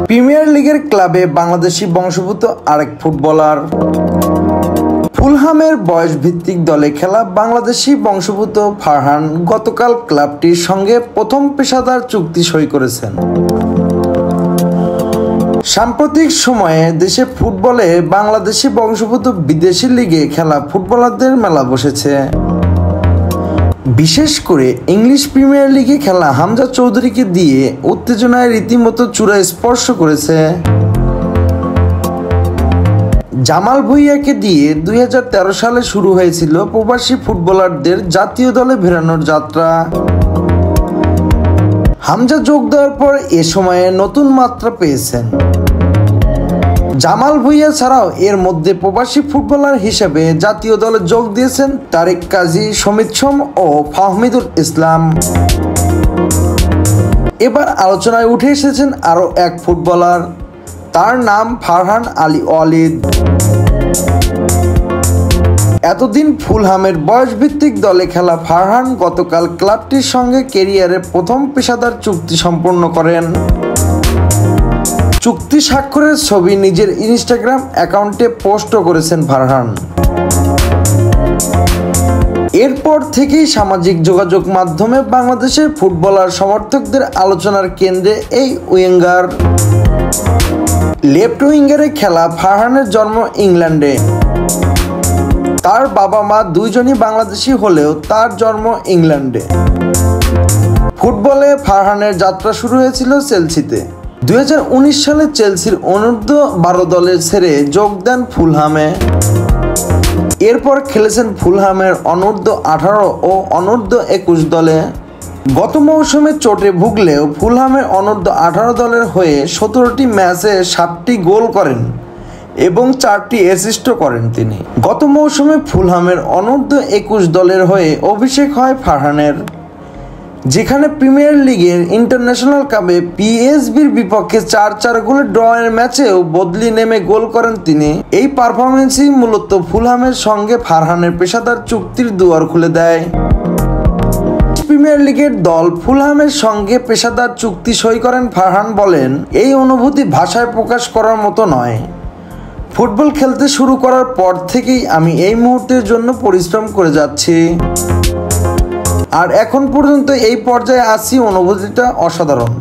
Premier লিগের ক্লাবে বাংলাদেশি বংশোদ্ভূত আরেক ফুটবলার। ফুলহামের বয়স ভিত্তিক দলে খেলা বাংলাদেশি বংশোদ্ভূত ফারহান গতকাল ক্লাবটির সঙ্গে প্রথম পেশাদার চুক্তি সই করেছেন। সাম্প্রতিক সময়ে দেশে ফুটবলে বাংলাদেশি বংশোদ্ভূত বিদেশি লিগে খেলা ফুটবলারদের মেলা বসেছে। বিশেষ করে ইংলিশ প্রিমিয়ার লিগে খেলা হামজা চৌধুরীকে দিয়ে উত্তেজনায় রীতিমতো চূড়ায় স্পর্শ করেছে। জামাল ভুঁইয়াকে দিয়ে 2013 সালে শুরু হয়েছিল প্রবাসী ফুটবলারদের জাতীয় দলে ফেরানোর যাত্রা। হামজা যোগ দেওয়ার পর এ সময়ে নতুন মাত্রা পেয়েছেন। জামাল ভুঁইয়া ছাড়াও এর মধ্যে প্রবাসী ফুটবলার হিসেবে জাতীয় দলে যোগ দিয়েছেন তারেক কাজী, সমিত সোম ও ফাহমিদুল ইসলাম। এবার আলোচনায় উঠে এসেছেন আরও এক ফুটবলার, তার নাম ফারহান আলী ওয়ালিদ। এতদিন ফুলহামের বয়সভিত্তিক দলে খেলা ফারহান গতকাল ক্লাবটির সঙ্গে ক্যারিয়ারের প্রথম পেশাদার চুক্তি সম্পন্ন করেন। চুক্তি স্বাক্ষরের ছবি নিজের ইনস্টাগ্রাম অ্যাকাউন্টে পোস্টও করেছেন ফারহান। এরপর থেকেই সামাজিক যোগাযোগ মাধ্যমে বাংলাদেশের ফুটবলার সমর্থকদের আলোচনার কেন্দ্রে এই উইঙ্গার। লেফট উইঙ্গারে খেলা ফারহানের জন্ম ইংল্যান্ডে। তার বাবা মা দুইজনই বাংলাদেশি হলেও তার জন্ম ইংল্যান্ডে। ফুটবলে ফারহানের যাত্রা শুরু হয়েছিল চেলসিতে। 2019 সালে চেলসির অনূর্ধ্ব-12 দলে ছেড়ে যোগ দেন ফুলহামে। এরপর খেলেছেন ফুলহামের অনূর্ধ্ব-18 ও অনূর্ধ্ব-21 দলে। গত মৌসুমে চোটে ভুগলেও ফুলহামের অনূর্ধ্ব-18 দলের হয়ে 17টি ম্যাচে 7টি গোল করেন এবং 4টি অ্যাসিস্টও করেন তিনি। গত মৌসুমে ফুলহামের অনূর্ধ্ব-21 দলের হয়ে অভিষেক হয় ফারহানের, যেখানে প্রিমিয়ার লিগের ইন্টারন্যাশনাল কাপে পিএসভির বিপক্ষে 4-4 গোলের ড্রয়ের ম্যাচেও বদলি নেমে গোল করেন তিনি। এই পারফরমেন্সই মূলত ফুলহামের সঙ্গে ফারহানের পেশাদার চুক্তির দুয়ার খুলে দেয়। প্রিমিয়ার লিগের দল ফুলহামের সঙ্গে পেশাদার চুক্তি সই করেন ফারহান বলেন, এই অনুভূতি ভাষায় প্রকাশ করার মতো নয়। ফুটবল খেলতে শুরু করার পর থেকেই আমি এই মুহূর্তের জন্য পরিশ্রম করে যাচ্ছি, আর এখন পর্যন্ত এই পর্যায়ে আছি। অনুভূতিটা অসাধারণ।